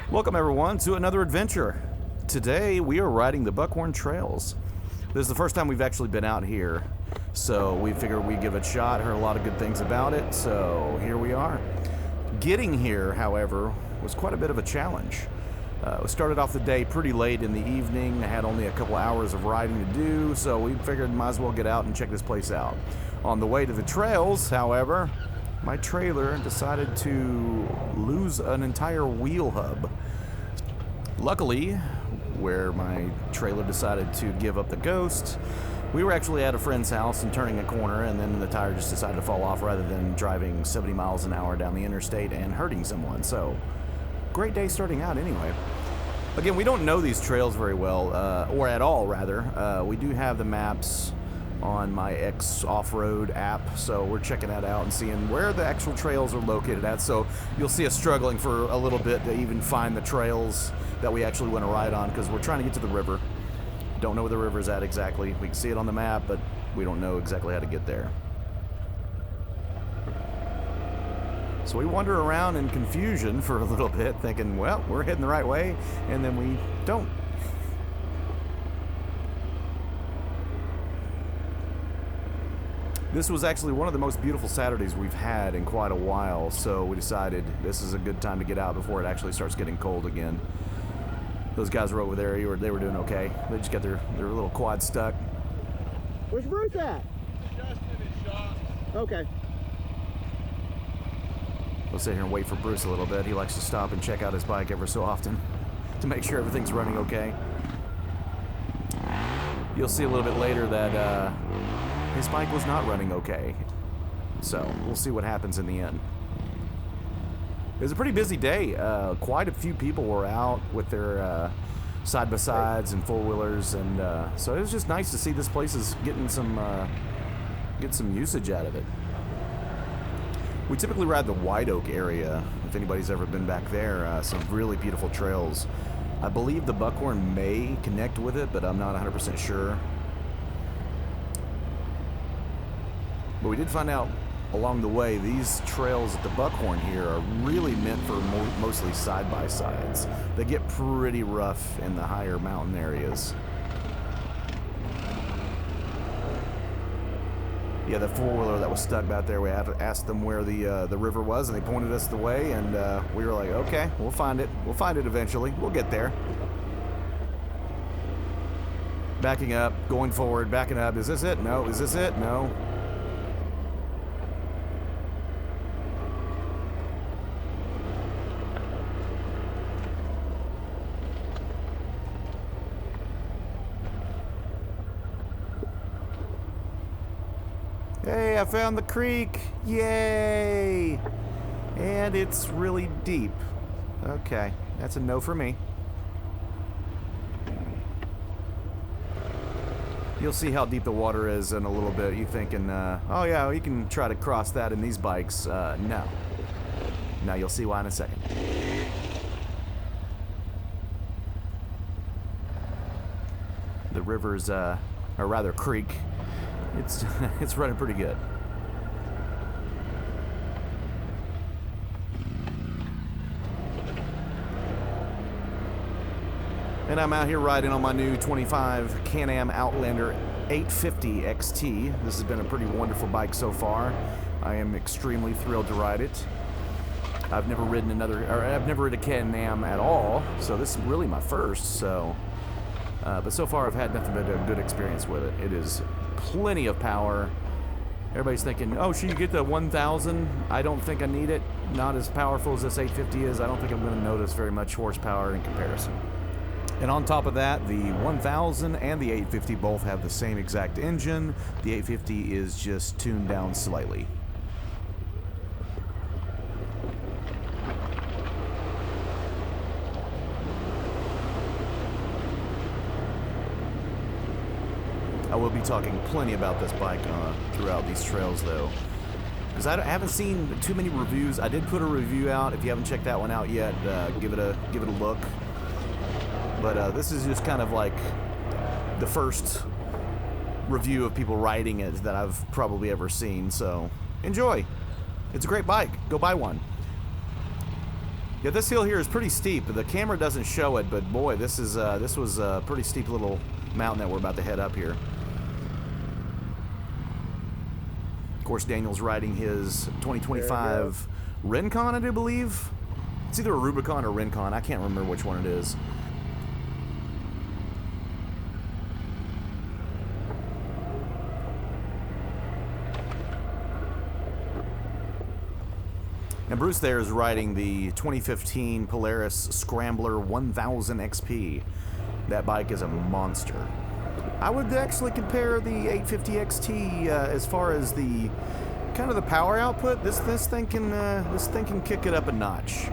Welcome everyone to another adventure. Today we are riding the Buckhorn Trails. This is the first time we've actually been out here, so we figured we'd give it a shot. Heard a lot of good things about it, so here we are. Getting here, however, was quite a bit of a challenge. We started off the day pretty late in the evening, had only a couple hours of riding to do, so we figured might as well get out and check this place out. On the way to the trails, however, my trailer decided to lose an entire wheel hub. Luckily, where my trailer decided to give up the ghost, we were actually at a friend's house and turning a corner, and then the tire just decided to fall off rather than driving 70 miles an hour down the interstate and hurting someone. So, great day starting out anyway. Again, we don't know these trails very well, or at all rather. We do have the maps on my X off-road app, so we're checking that out and seeing where the actual trails are located at. So you'll see us struggling for a little bit to even find the trails that we actually want to ride on, because we're trying to get to the river. Don't know where the river's at exactly. We can see it on the map, but we don't know exactly how to get there. So we wander around in confusion for a little bit, thinking, well, we're heading the right way, and then we don't. This was actually one of the most beautiful Saturdays we've had in quite a while, so we decided this is a good time to get out before it actually starts getting cold again. Those guys were over there, they were doing okay. They just got their little quad stuck. Where's Bruce at? Just in his shop. Okay. We'll sit here and wait for Bruce a little bit. He likes to stop and check out his bike ever so often to make sure everything's running okay. You'll see a little bit later that his bike was not running okay. So we'll see what happens in the end. It was a pretty busy day. Quite a few people were out with their side-by-sides and four-wheelers, and so it was just nice to see this place is getting some usage out of it. We typically ride the White Oak area, if anybody's ever been back there. Some really beautiful trails. I believe the Buckhorn may connect with it, but I'm not 100% sure. But we did find out along the way, these trails at the Buckhorn here are really meant for mostly side-by-sides. They get pretty rough in the higher mountain areas. Yeah, the four-wheeler that was stuck back there, we had to ask them where the river was, and they pointed us the way, and we were like, okay, we'll find it. We'll find it eventually. We'll get there. Backing up, going forward, backing up. Is this it? No. Is this it? No. Hey, I found the creek! Yay! And it's really deep. Okay, that's a no for me. You'll see how deep the water is in a little bit. You're thinking, oh yeah, you can try to cross that in these bikes. No. Now you'll see why in a second. The river's, or rather creek, it's running pretty good. And I'm out here riding on my new 25 Can-Am Outlander 850 XT. This has been a pretty wonderful bike so far. I am extremely thrilled to ride it. I've never ridden I've never ridden a Can-Am at all, so this is really my first. So, but so far I've had nothing but a good experience with it. It is plenty of power. Everybody's thinking, oh, should you get the 1000? I don't think I need it. Not as powerful as this 850 is. I don't think I'm going to notice very much horsepower in comparison. And on top of that, the 1000 and the 850 both have the same exact engine. The 850 is just tuned down slightly. I will be talking plenty about this bike throughout these trails, though, because I haven't seen too many reviews. I did put a review out. If you haven't checked that one out yet, give it a look. But this is just kind of like the first review of people riding it that I've probably ever seen. So enjoy. It's a great bike. Go buy one. Yeah, this hill here is pretty steep. The camera doesn't show it, but boy, this was a pretty steep little mountain that we're about to head up here. Of course, Daniel's riding his 2025 Rincon, I do believe. It's either a Rubicon or Rincon. I can't remember which one it is. And Bruce there is riding the 2015 Polaris Scrambler 1000 XP. That bike is a monster. I would actually compare the 850 XT as far as the kind of the power output. This thing can kick it up a notch.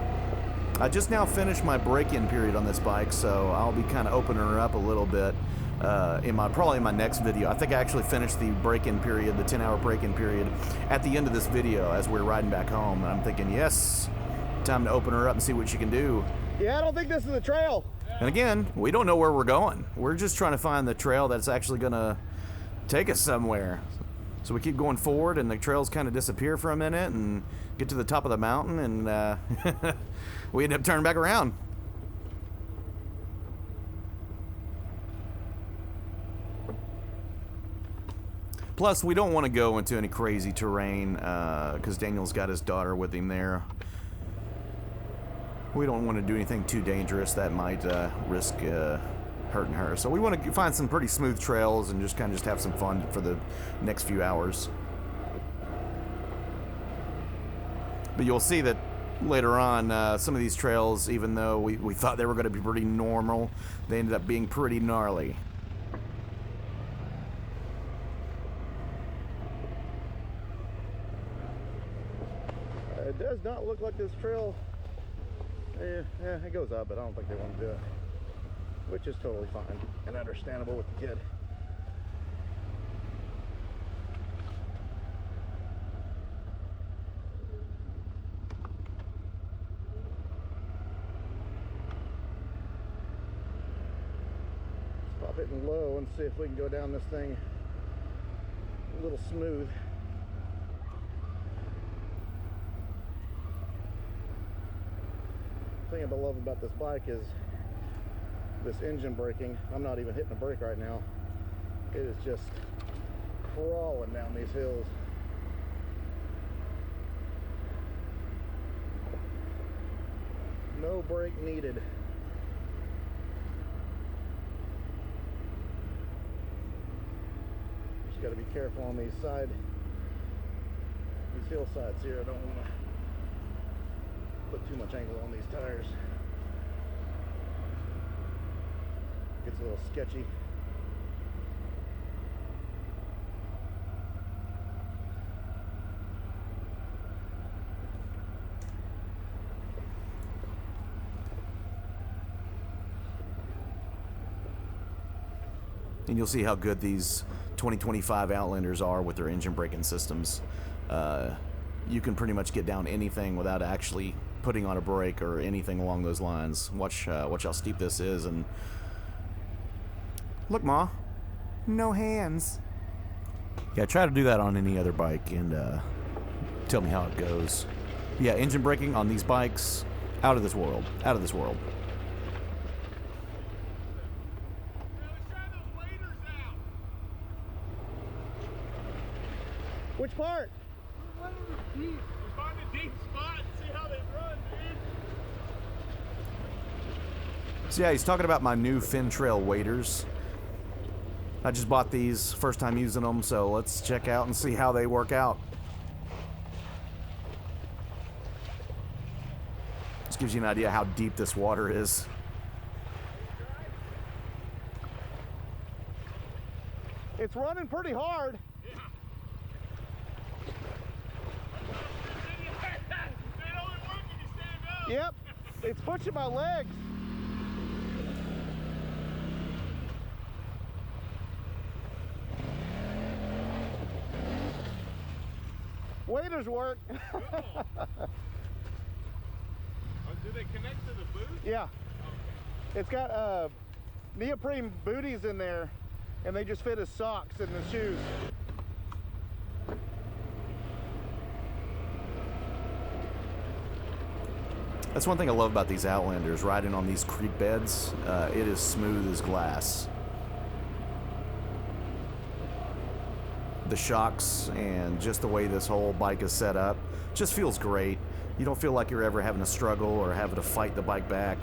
I just now finished my break-in period on this bike, so I'll be kind of opening her up a little bit probably in my next video. I think I actually finished the break-in period, the 10-hour break-in period, at the end of this video as we're riding back home. And I'm thinking, yes, time to open her up and see what she can do. Yeah, I don't think this is a trail. And again, we don't know where we're going. We're just trying to find the trail that's actually going to take us somewhere. So we keep going forward, and the trails kind of disappear for a minute and get to the top of the mountain, and we end up turning back around. Plus, we don't want to go into any crazy terrain because Daniel's got his daughter with him there. We don't want to do anything too dangerous that might risk hurting her. So we want to find some pretty smooth trails and just kind of have some fun for the next few hours. But you'll see that later on, some of these trails, even though we thought they were going to be pretty normal, they ended up being pretty gnarly. It does not look like this trail. Yeah, it goes up, but I don't think they want to do it, which is totally fine and understandable with the kid. Let's pop it in low and see if we can go down this thing a little smooth. The thing I love about this bike is this engine braking. I'm not even hitting the brake right now. It is just crawling down these hills. No brake needed. Just got to be careful on these hillsides here. I don't want to put too much angle on these tires. Gets a little sketchy. And you'll see how good these 2025 Outlanders are with their engine braking systems. You can pretty much get down anything without actually putting on a brake or anything along those lines. Watch how steep this is, and look, Ma, no hands. Yeah, try to do that on any other bike and tell me how it goes. Yeah, engine braking on these bikes, out of this world, out of this world. Which part? Find a deep spot and see how they run, dude. So yeah, he's talking about my new Fin Trail waders. I just bought these, first time using them, so let's check out and see how they work out. This gives you an idea how deep this water is. It's running pretty hard. Yep, it's pushing my legs. Waders work. Cool. Do they connect to the boot? Yeah. Okay. It's got neoprene booties in there, and they just fit as socks in the shoes. That's one thing I love about these Outlanders, riding on these creek beds. It is smooth as glass. The shocks and just the way this whole bike is set up just feels great. You don't feel like you're ever having to struggle or having to fight the bike back.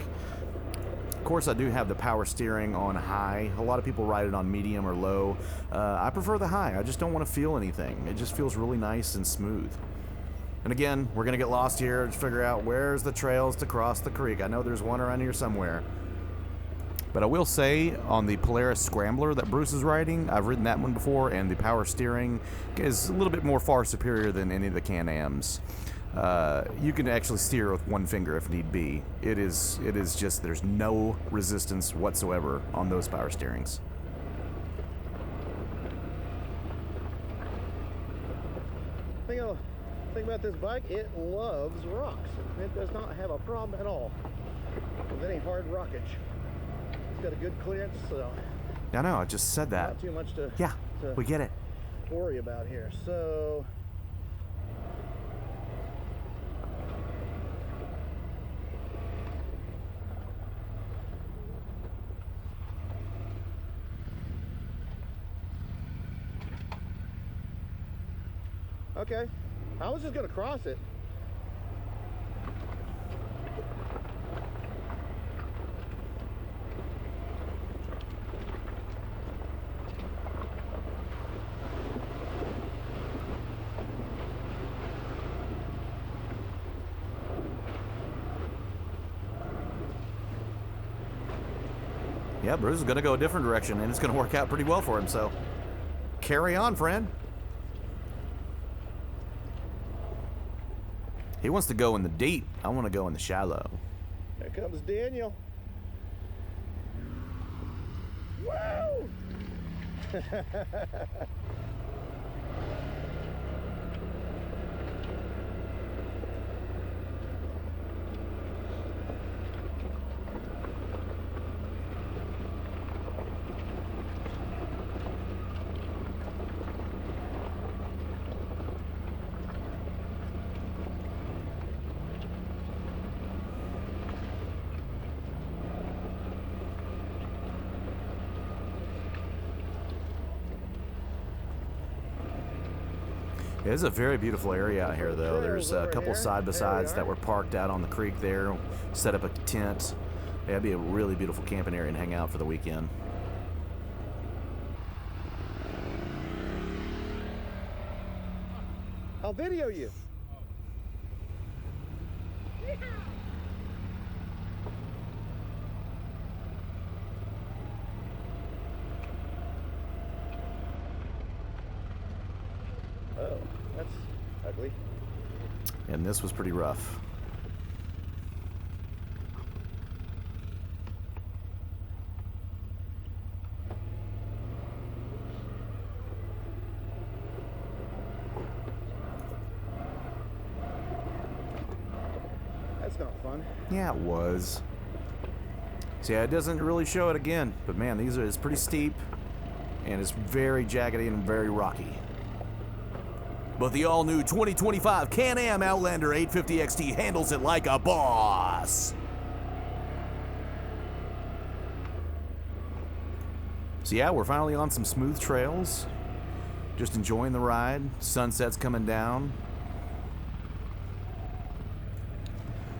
Of course, I do have the power steering on high. A lot of people ride it on medium or low. I prefer the high. I just don't want to feel anything. It just feels really nice and smooth. And again, we're going to get lost here and figure out where's the trails to cross the creek. I know there's one around here somewhere. But I will say, on the Polaris Scrambler that Bruce is riding, I've ridden that one before, and the power steering is a little bit more far superior than any of the Can-Ams. You can actually steer with one finger if need be. It is just, there's no resistance whatsoever on those power steerings. Thing about this bike, it loves rocks. It does not have a problem at all with any hard rockage. It's got a good clearance, so I know, I just said that. not too much to We get it. worry about here. So okay, I was just gonna cross it. Yeah, Bruce is going to go a different direction, and it's going to work out pretty well for him, so carry on, friend. He wants to go in the deep. I want to go in the shallow. Here comes Daniel. Woo! It is a very beautiful area out here, though. There's a couple here. side-by-sides There we that are. were parked out on the creek there, set up a tent. Yeah, it'd be a really beautiful camping area and hang out for the weekend. I'll video you. Oh, that's ugly. And this was pretty rough. That's not fun. Yeah, it was. So yeah, it doesn't really show it again, but man, it's pretty steep, and it's very jaggedy and very rocky. But the all-new 2025 Can-Am Outlander 850 XT handles it like a boss. So yeah, we're finally on some smooth trails. Just enjoying the ride. Sunset's coming down.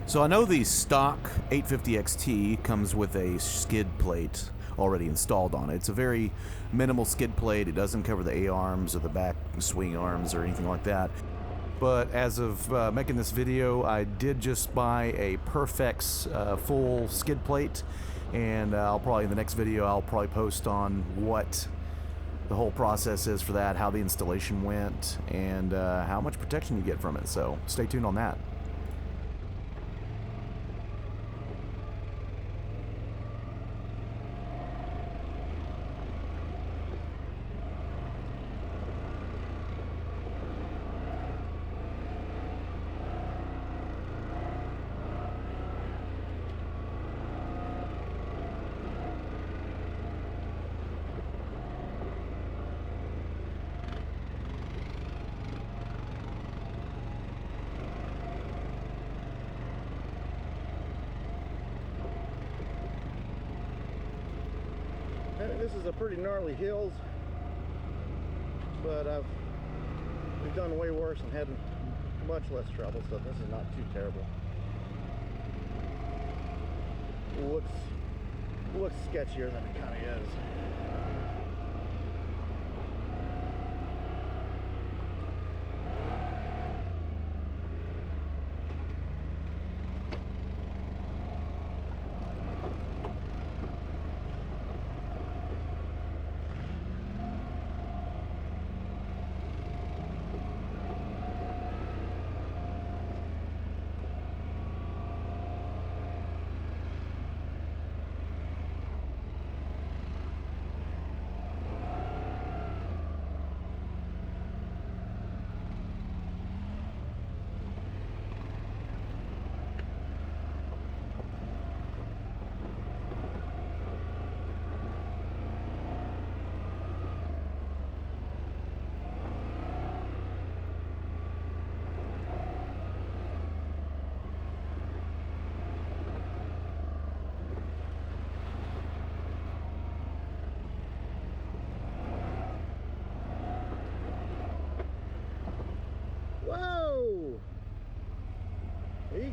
So I know the stock 850 XT comes with a skid plate already installed on it. It's a very minimal skid plate. It doesn't cover the A-arms or the back swing arms or anything like that. But as of making this video, I did just buy a Perfex full skid plate, and I'll probably in the next video I'll probably post on what the whole process is for that, how the installation went, and how much protection you get from it. So stay tuned on that. This is a pretty gnarly hills, but we've done way worse and had much less trouble, so this is not too terrible. Looks sketchier than it kind of is.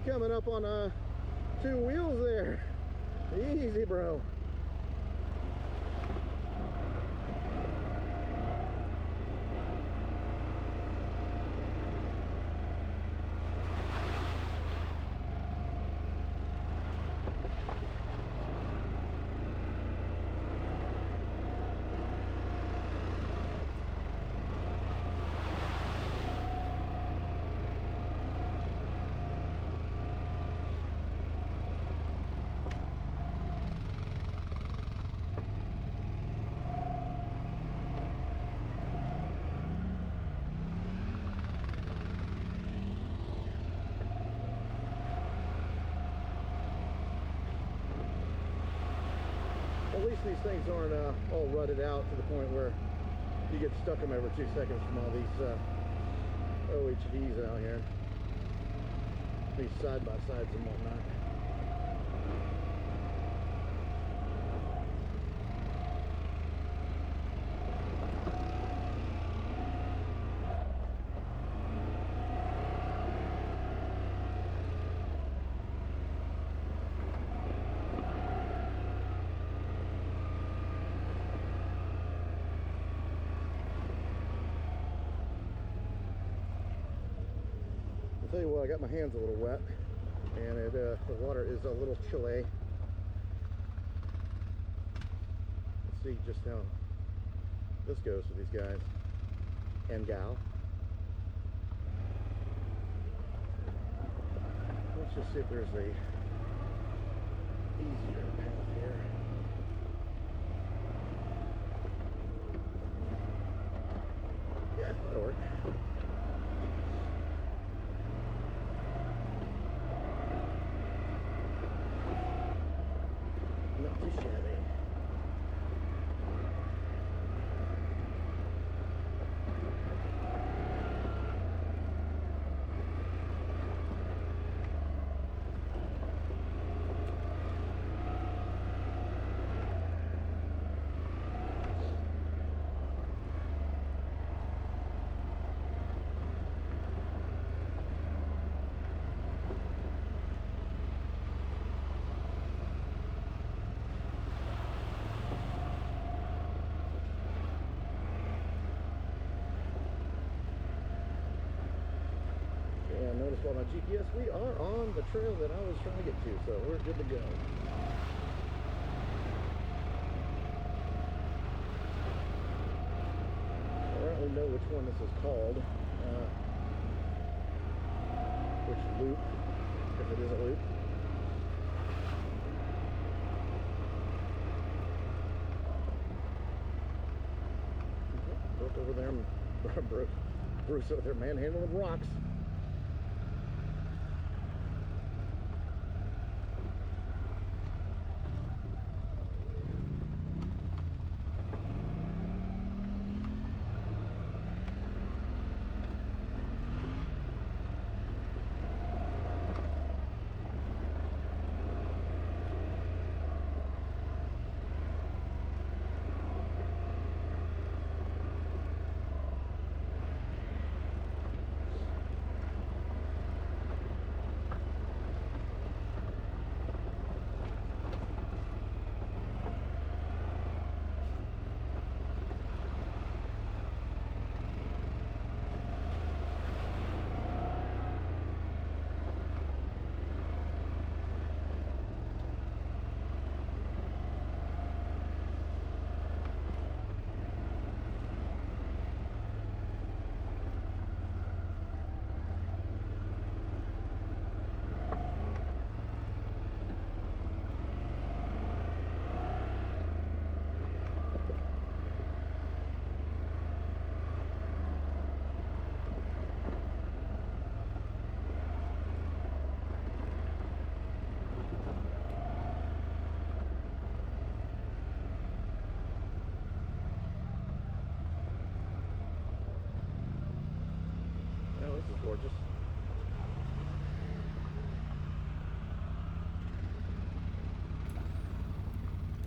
Coming up on two wheels there. Easy, bro. At least these things aren't all rutted out to the point where you get stuck them every 2 seconds from all these OHVs out here. These side-by-sides and whatnot. Tell you what, I got my hands a little wet, and the water is a little chilly. Let's see just how this goes for these guys and gal. Let's just see if there's a easier path here. Yeah, that'll work. On my GPS, we are on the trail that I was trying to get to, so we're good to go. I don't really know which one this is called, which loop, if it is a loop. Broke over there, Bruce over there manhandling rocks.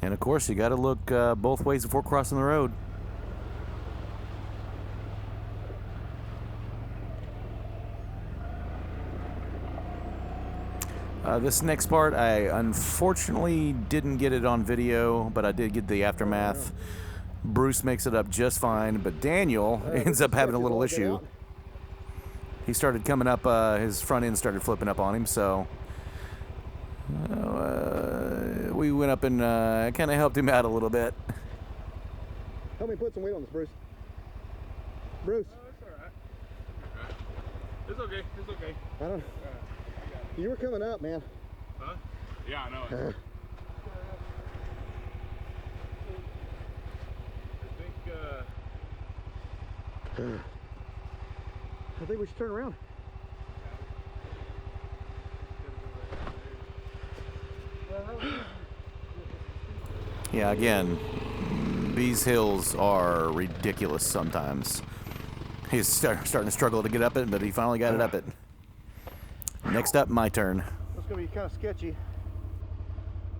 And of course, you got to look both ways before crossing the road. This next part, I unfortunately didn't get it on video, but I did get the aftermath. Bruce makes it up just fine, but Daniel ends up having a little issue. He started coming up, his front end started flipping up on him, so we went up and kind of helped him out a little bit. Help me put some weight on this, Bruce. Bruce. Oh, it's alright. It's okay. It's okay. I don't. You were coming up, man. Huh? Yeah, I know. I think we should turn around. Yeah, again, these hills are ridiculous sometimes. He's starting to struggle to get up it, but he finally got it up it. Next up, my turn. It's going to be kind of sketchy,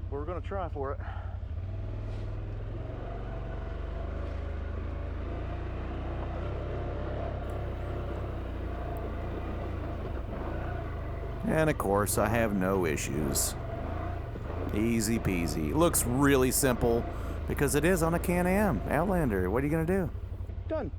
but we're going to try for it. And of course, I have no issues. Easy peasy. Looks really simple because it is on a Can-Am Outlander. What are you going to do? Done.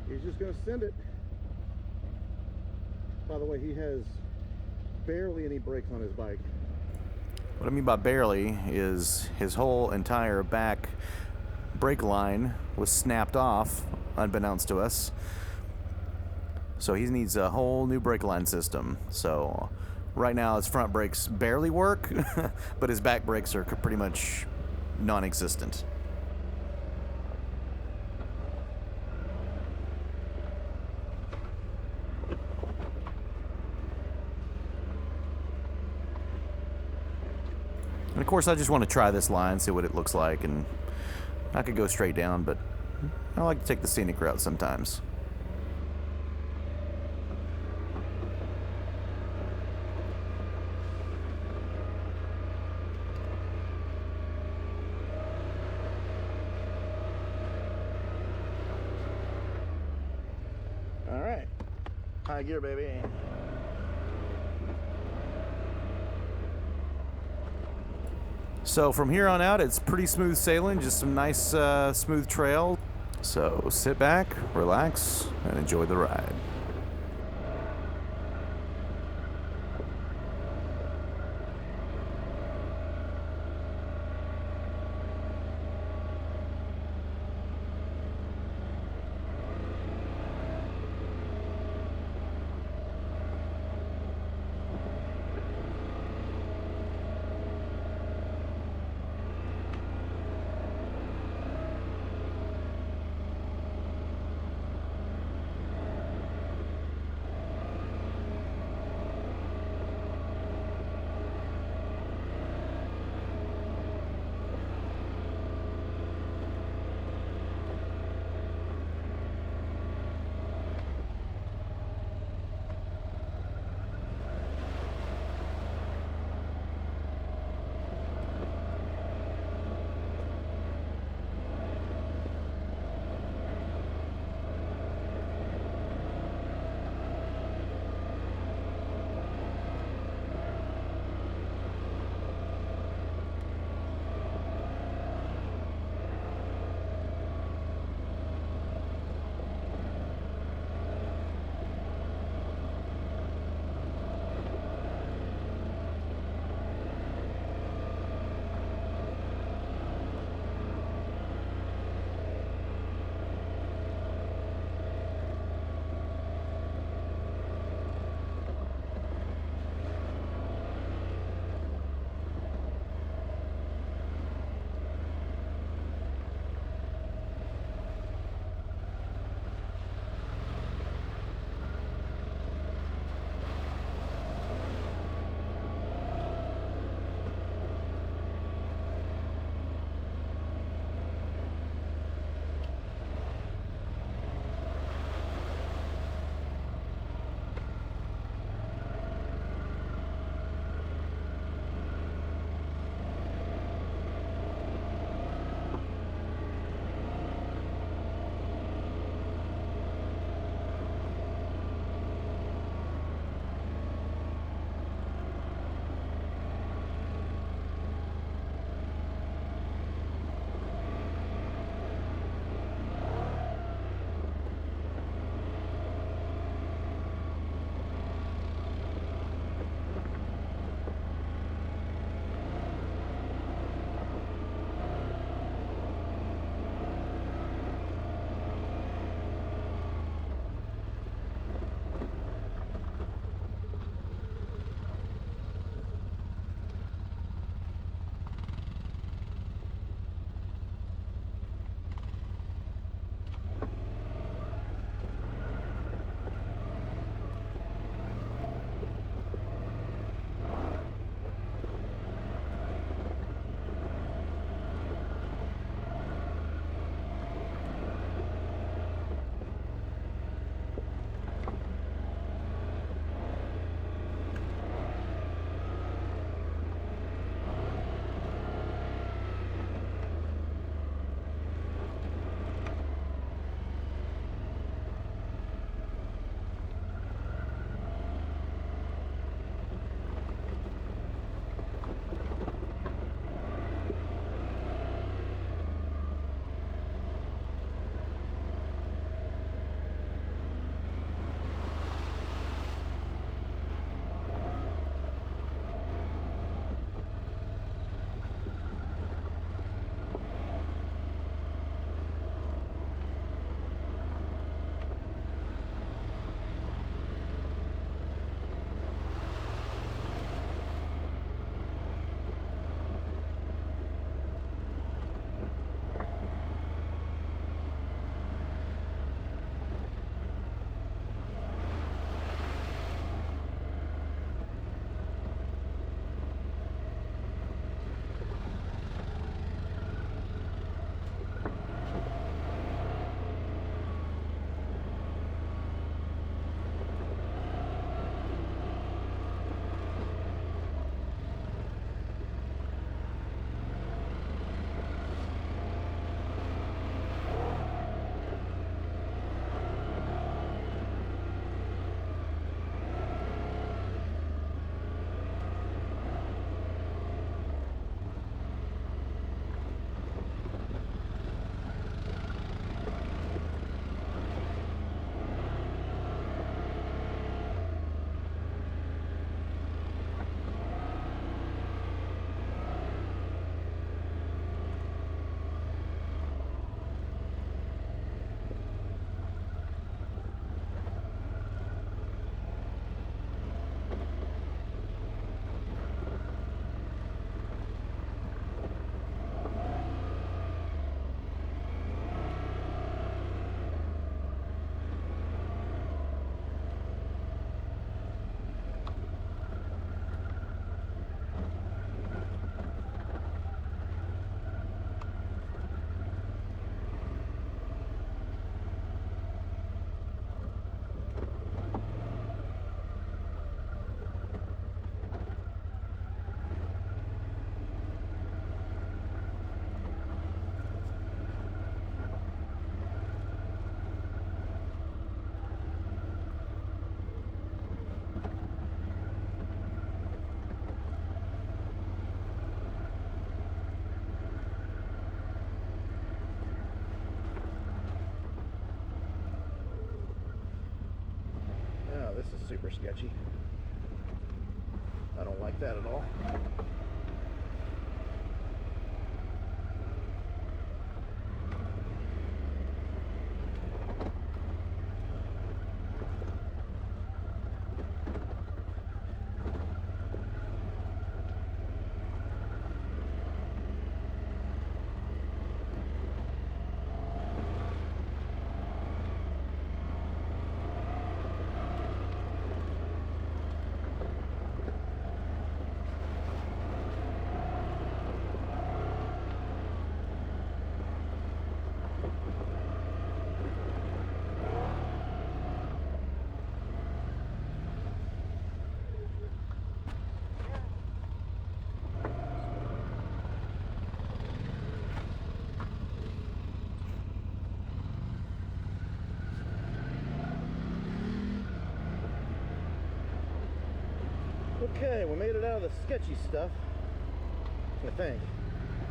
He's just going to send it. By the way, he has barely any brakes on his bike. What I mean by barely is his whole entire back brake line was snapped off, unbeknownst to us. So he needs a whole new brake line system. So right now his front brakes barely work, but his back brakes are pretty much non-existent. And of course, I just want to try this line, see what it looks like, and I could go straight down, but I like to take the scenic route sometimes. All right. High gear, baby. So from here on out, it's pretty smooth sailing, just some nice smooth trail. So sit back, relax, and enjoy the ride. sketchy. I don't like that at all. Okay, we made it out of the sketchy stuff, I think.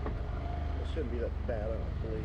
It shouldn't be that bad, I don't believe.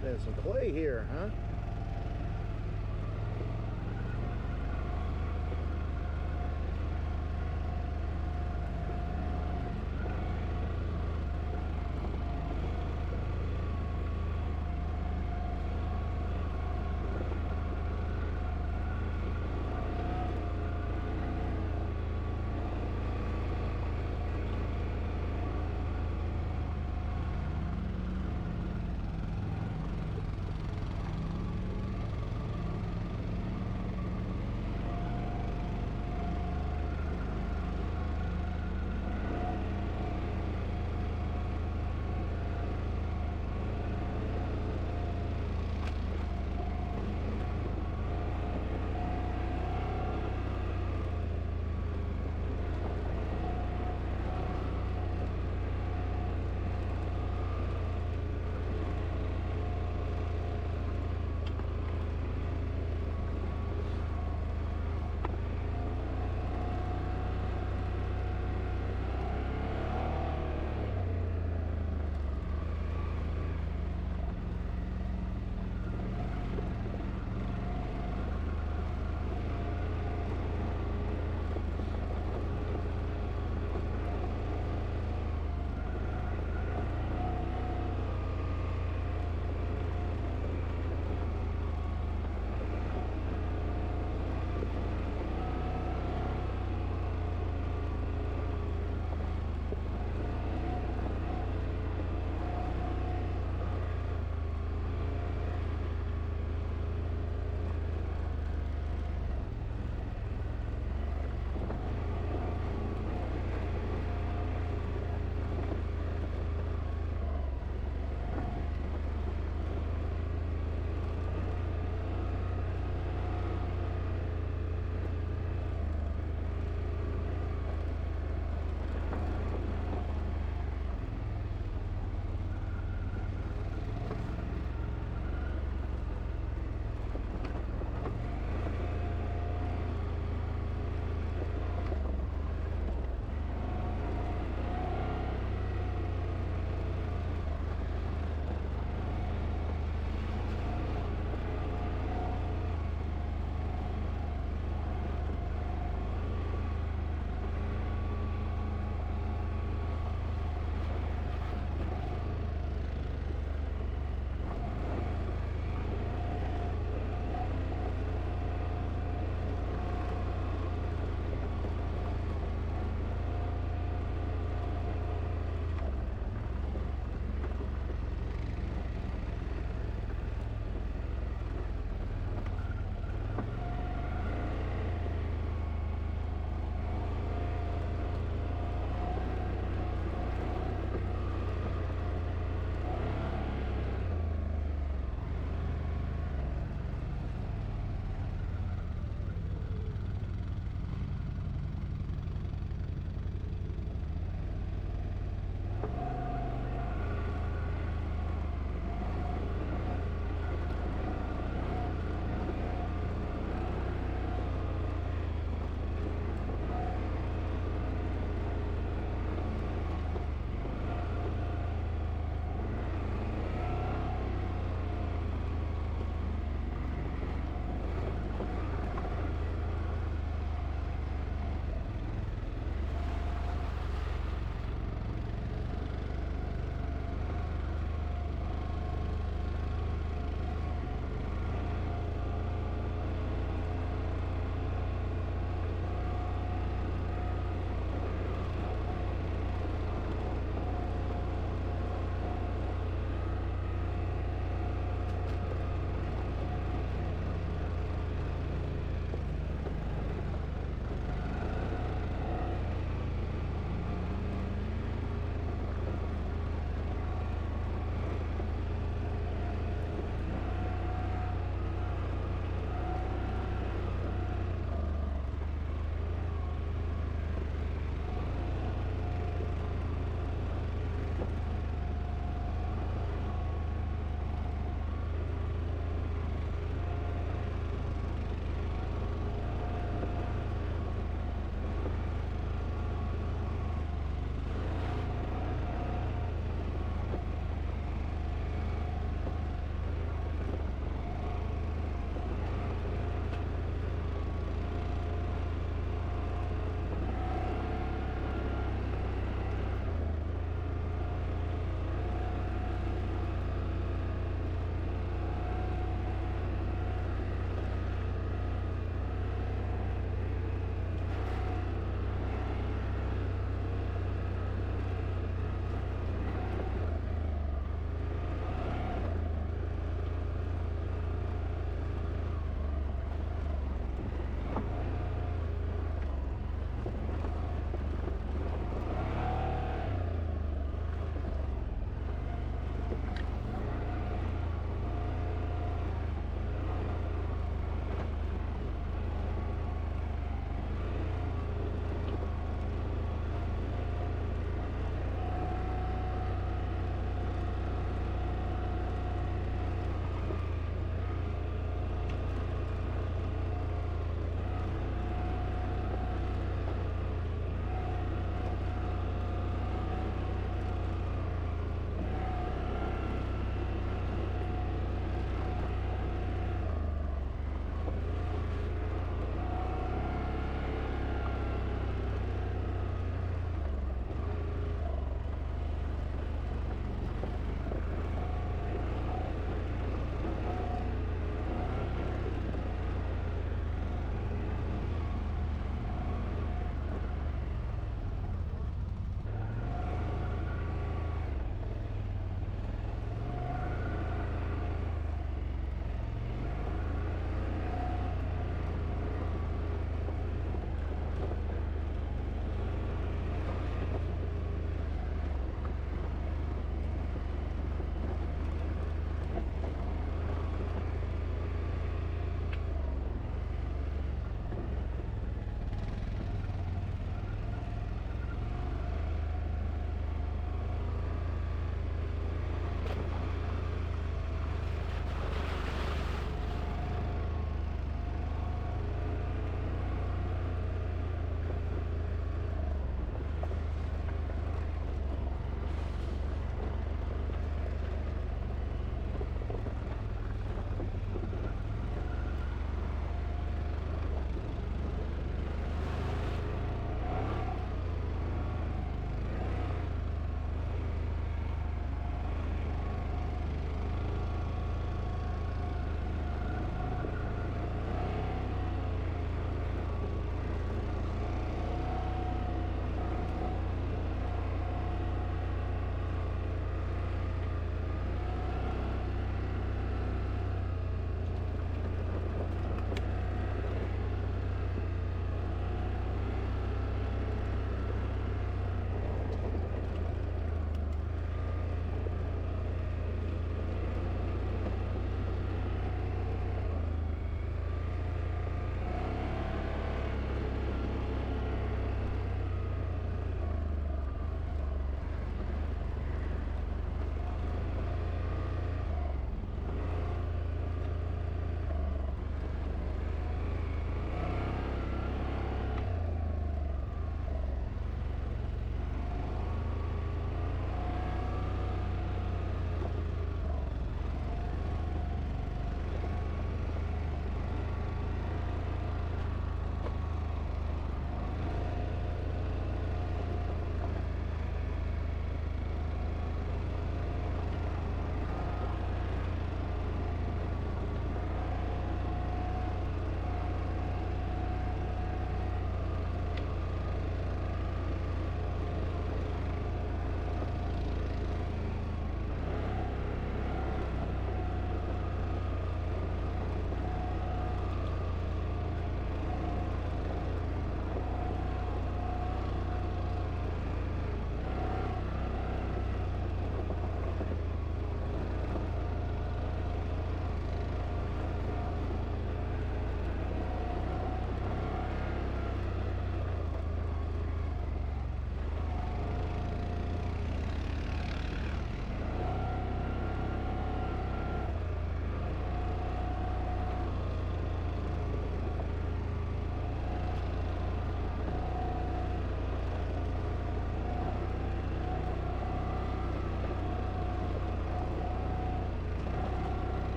There's some clay here, huh?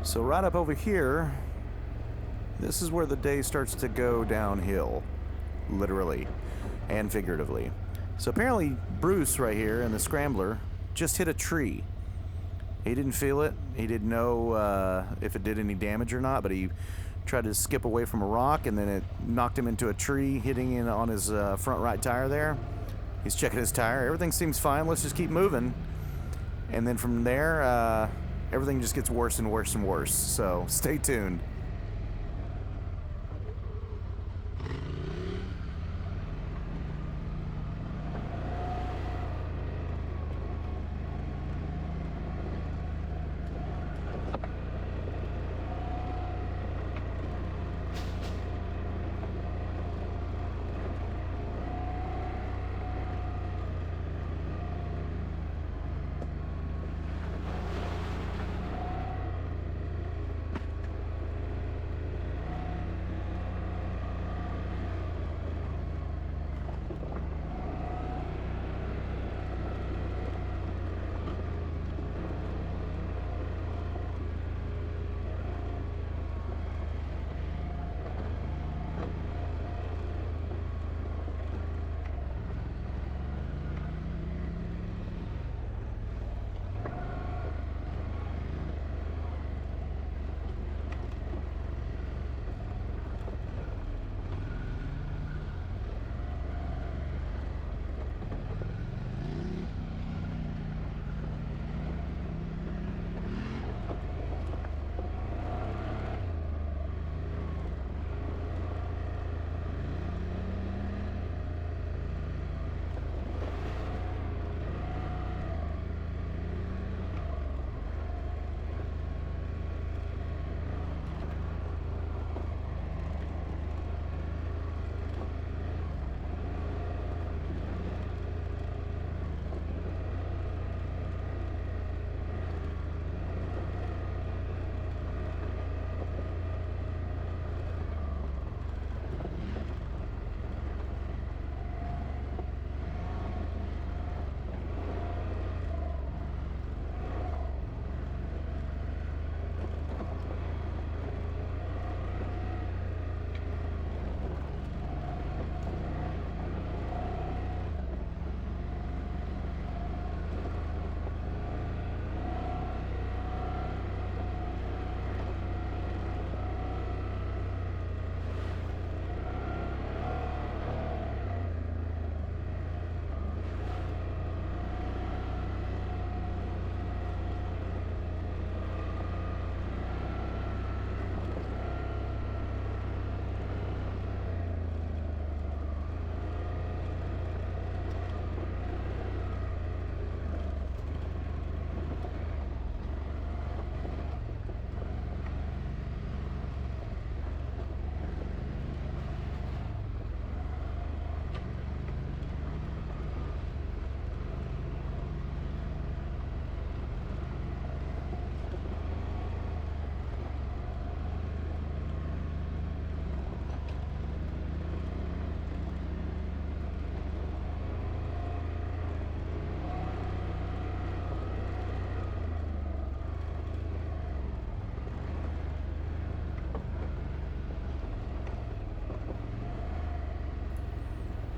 So right up over here, this is where the day starts to go downhill, literally and figuratively. So apparently Bruce right here in the scrambler just hit a tree. He didn't feel it. He didn't know if it did any damage or not, but he tried to skip away from a rock, and then it knocked him into a tree, hitting in on his front right tire there. He's checking his tire. Everything seems fine. Let's just keep moving. And then from there, everything just gets worse and worse and worse. So stay tuned.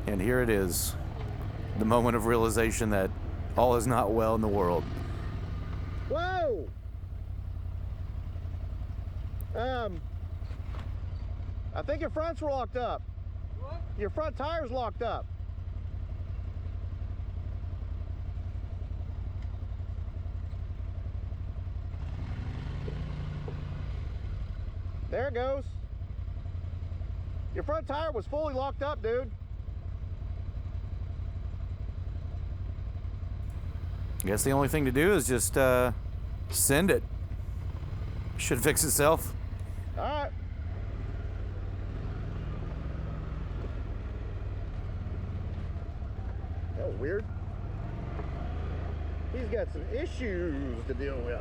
And here it is, the moment of realization that all is not well in the world. Whoa! I think your front's locked up. What? Your front tire's locked up. There it goes. Your front tire was fully locked up, dude. I guess the only thing to do is just send it. Should fix itself. All right. That was weird. He's got some issues to deal with.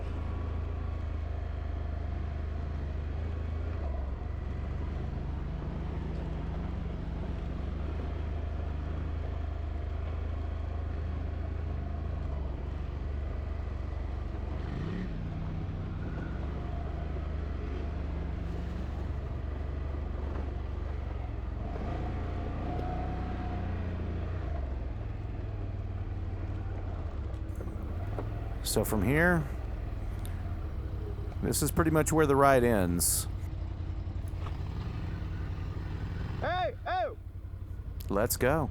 So from here, this is pretty much where the ride ends. Hey! Oh! Let's go.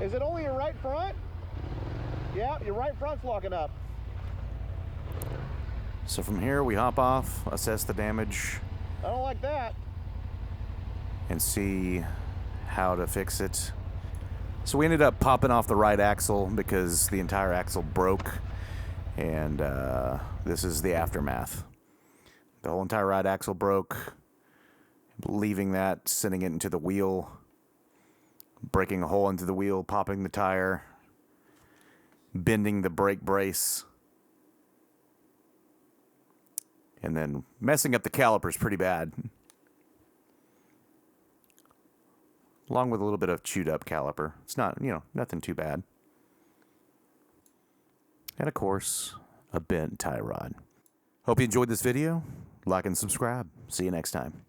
Is it only your right front? Yeah, your right front's locking up. So from here, we hop off, assess the damage, I don't like that. and see how to fix it. So we ended up popping off the right axle because the entire axle broke, and this is the aftermath. The whole entire right axle broke, leaving that, sending it into the wheel, breaking a hole into the wheel, popping the tire, bending the brake brace, and then messing up the calipers pretty bad. Along with a little bit of chewed up caliper. It's not, nothing too bad. And of course, a bent tie rod. Hope you enjoyed this video. Like and subscribe. See you next time.